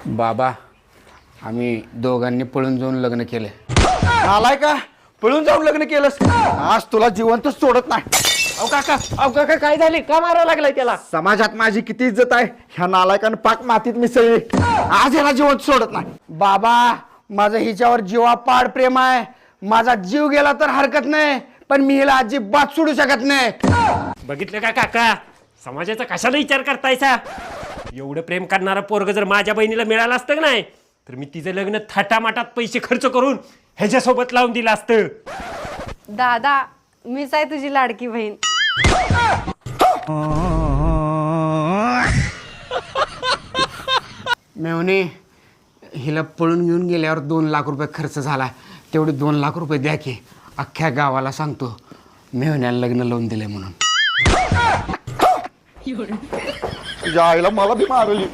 बाबा आम्ही दोघांनी पळून जाऊन लग्न केले. आलाय का पळून जाऊन लग्न केलंस आज तुला जिवंतच सोडत नाही. अहो काका काय झाले का मारावं लागलाय त्याला? समाजात माझी किती इज्जत आहे ह्या नालायकानं पाक मातीत मिसळली. आज याला जिवंत सोडत नाही. बाबा माझं हिच्यावर जीवापाड प्रेम आहे. माझा जीव गेला तर हरकत नाही, पण मी हिला अजिबात सोडू शकत नाही. बघितलं का काका, समाजाचा कशाला विचार करतायसा? एवढं प्रेम करणारा पोरग जर माझ्या बहिणीला मिळालं असतं का नाही, तर मी तिचं लग्न थाटामाटात पैसे खर्च करून ह्याच्यासोबत लावून दिलं असतं. दादा मीच आहे तुझी लाडकी बहीण. मेवणे हिला पळून घेऊन गेल्यावर 2 लाख रुपये खर्च झाला. तेवढे 2 लाख रुपये द्या की, अख्ख्या गावाला सांगतो मेवण्याला लग्न लावून दिले म्हणून. तुझ्या आईला मला बी मारली.